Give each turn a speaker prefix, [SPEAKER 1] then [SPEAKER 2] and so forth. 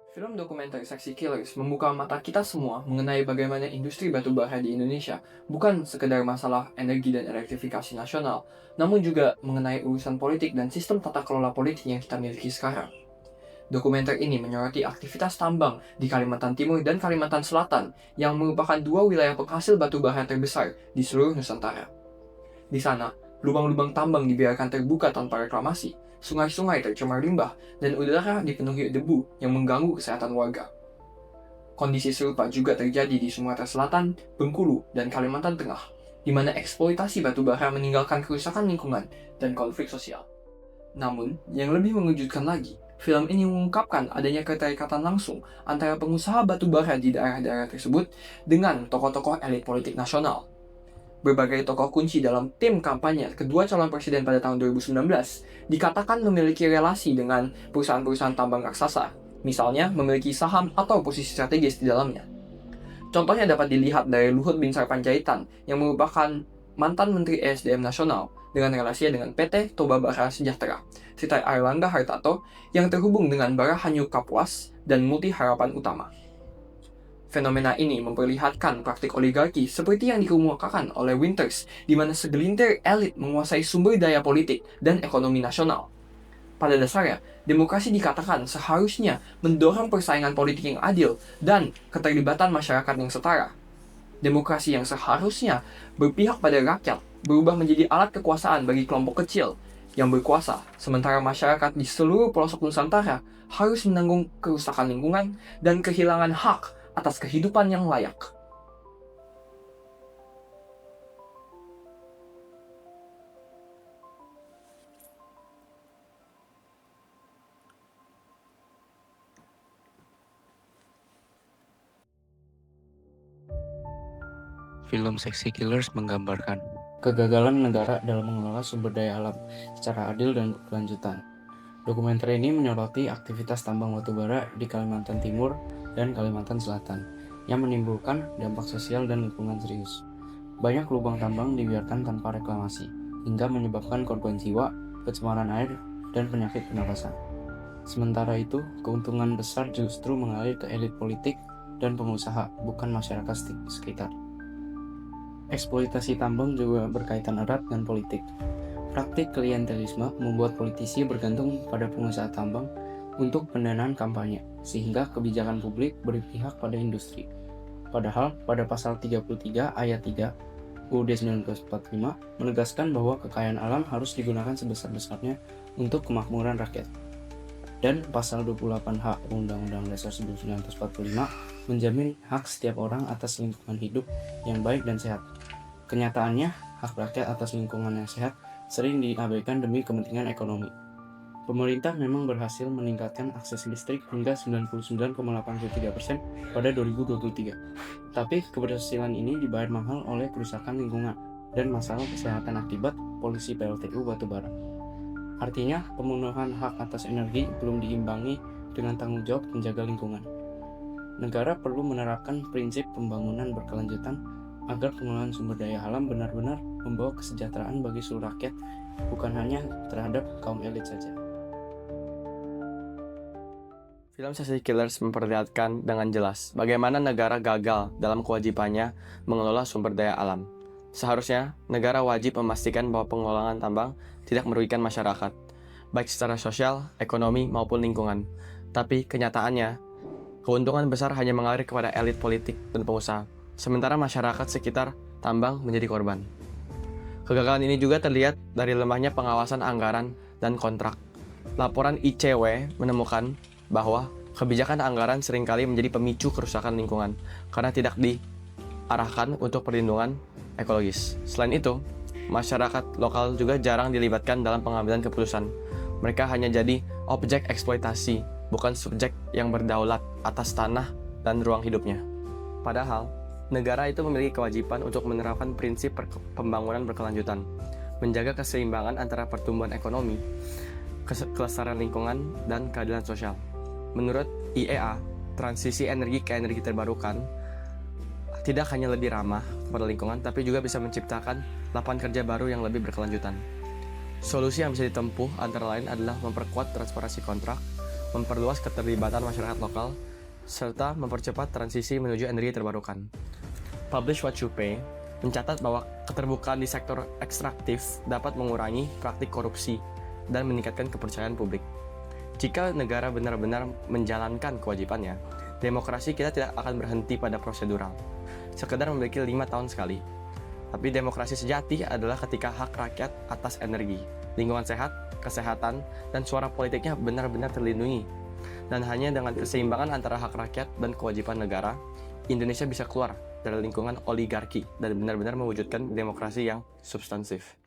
[SPEAKER 1] Film dokumenter Sexy Killers membuka mata kita semua mengenai bagaimana industri batubara di Indonesia bukan sekedar masalah energi dan elektrifikasi nasional, namun juga mengenai urusan politik dan sistem tata kelola politik yang kita miliki sekarang. Dokumenter ini menyoroti aktivitas tambang di Kalimantan Timur dan Kalimantan Selatan yang merupakan dua wilayah penghasil batubara terbesar di seluruh Nusantara. Di sana, lubang-lubang tambang dibiarkan terbuka tanpa reklamasi, sungai-sungai tercemar limbah, dan udara dipenuhi debu yang mengganggu kesehatan warga. Kondisi serupa juga terjadi di Sumatera Selatan, Bengkulu, dan Kalimantan Tengah, di mana eksploitasi batubara meninggalkan kerusakan lingkungan dan konflik sosial. Namun, yang lebih mengejutkan lagi, film ini mengungkapkan adanya keterikatan langsung antara pengusaha batubara di daerah-daerah tersebut dengan tokoh-tokoh elit politik nasional. Berbagai tokoh kunci dalam tim kampanye kedua calon presiden pada tahun 2019 dikatakan memiliki relasi dengan perusahaan-perusahaan tambang raksasa, misalnya memiliki saham atau posisi strategis di dalamnya. Contohnya dapat dilihat dari Luhut Binsar Panjaitan yang merupakan mantan Menteri ESDM Nasional dengan relasinya dengan PT Toba Bara Sejahtera, serta Airlangga Hartarto yang terhubung dengan Barahanyu Kapuas dan Multi Harapan Utama. Fenomena ini memperlihatkan praktik oligarki seperti yang dikemukakan oleh Winters, di mana segelintir elit menguasai sumber daya politik dan ekonomi nasional. Pada dasarnya, demokrasi dikatakan seharusnya mendorong persaingan politik yang adil dan keterlibatan masyarakat yang setara. Demokrasi yang seharusnya berpihak pada rakyat berubah menjadi alat kekuasaan bagi kelompok kecil yang berkuasa, sementara masyarakat di seluruh pelosok Nusantara harus menanggung kerusakan lingkungan dan kehilangan hak atas kehidupan yang layak.
[SPEAKER 2] Film Sexy Killers menggambarkan kegagalan negara dalam mengelola sumber daya alam secara adil dan berkelanjutan. Dokumenter ini menyoroti aktivitas tambang batubara di Kalimantan Timur dan Kalimantan Selatan yang menimbulkan dampak sosial dan lingkungan serius. Banyak lubang tambang dibiarkan tanpa reklamasi, hingga menyebabkan korban jiwa, pencemaran air, dan penyakit pernapasan. Sementara itu, keuntungan besar justru mengalir ke elit politik dan pengusaha, bukan masyarakat sekitar. Eksploitasi tambang juga berkaitan erat dengan politik. Praktik klientelisme membuat politisi bergantung pada pengusaha tambang untuk pendanaan kampanye, sehingga kebijakan publik berpihak pada industri. Padahal pada pasal 33 ayat 3 UUD 1945 menegaskan bahwa kekayaan alam harus digunakan sebesar-besarnya untuk kemakmuran rakyat. Dan pasal 28H Undang-Undang Dasar 1945 menjamin hak setiap orang atas lingkungan hidup yang baik dan sehat. Kenyataannya, hak rakyat atas lingkungan yang sehat sering diabaikan demi kepentingan ekonomi. Pemerintah memang berhasil meningkatkan akses listrik hingga 99,83% pada 2023. Tapi keberhasilan ini dibayar mahal oleh kerusakan lingkungan dan masalah kesehatan akibat polusi PLTU batubara. Artinya, pemenuhan hak atas energi belum diimbangi dengan tanggung jawab menjaga lingkungan. Negara perlu menerapkan prinsip pembangunan berkelanjutan agar pengelolaan sumber daya alam benar-benar membawa kesejahteraan bagi seluruh rakyat, bukan hanya terhadap kaum elit saja.
[SPEAKER 1] Film Sexy Killers memperlihatkan dengan jelas bagaimana negara gagal dalam kewajibannya mengelola sumber daya alam. Seharusnya, negara wajib memastikan bahwa pengelolaan tambang tidak merugikan masyarakat, baik secara sosial, ekonomi, maupun lingkungan. Tapi kenyataannya, keuntungan besar hanya mengalir kepada elit politik dan pengusaha, sementara masyarakat sekitar tambang menjadi korban. Kegagalan ini juga terlihat dari lemahnya pengawasan anggaran dan kontrak. Laporan ICW menemukan bahwa kebijakan anggaran seringkali menjadi pemicu kerusakan lingkungan karena tidak diarahkan untuk perlindungan ekologis. Selain itu, masyarakat lokal juga jarang dilibatkan dalam pengambilan keputusan. Mereka hanya jadi objek eksploitasi, bukan subjek yang berdaulat atas tanah dan ruang hidupnya. Padahal, negara itu memiliki kewajiban untuk menerapkan prinsip pembangunan berkelanjutan, menjaga keseimbangan antara pertumbuhan ekonomi, kelestarian lingkungan, dan keadilan sosial. Menurut IEA, transisi energi ke energi terbarukan tidak hanya lebih ramah kepada lingkungan, tapi juga bisa menciptakan lapangan kerja baru yang lebih berkelanjutan. Solusi yang bisa ditempuh antara lain adalah memperkuat transparansi kontrak,
[SPEAKER 3] memperluas keterlibatan masyarakat lokal, serta mempercepat transisi menuju energi terbarukan. Publish What You Pay mencatat bahwa keterbukaan di sektor ekstraktif dapat mengurangi praktik korupsi dan meningkatkan kepercayaan publik. Jika negara benar-benar menjalankan kewajibannya, demokrasi kita tidak akan berhenti pada prosedural, sekedar memiliki 5 tahun sekali. Tapi demokrasi sejati adalah ketika hak rakyat atas energi, lingkungan sehat, kesehatan, dan suara politiknya benar-benar terlindungi. Dan hanya dengan keseimbangan antara hak rakyat dan kewajiban negara, Indonesia bisa keluar dari lingkungan oligarki dan benar-benar mewujudkan demokrasi yang substansif.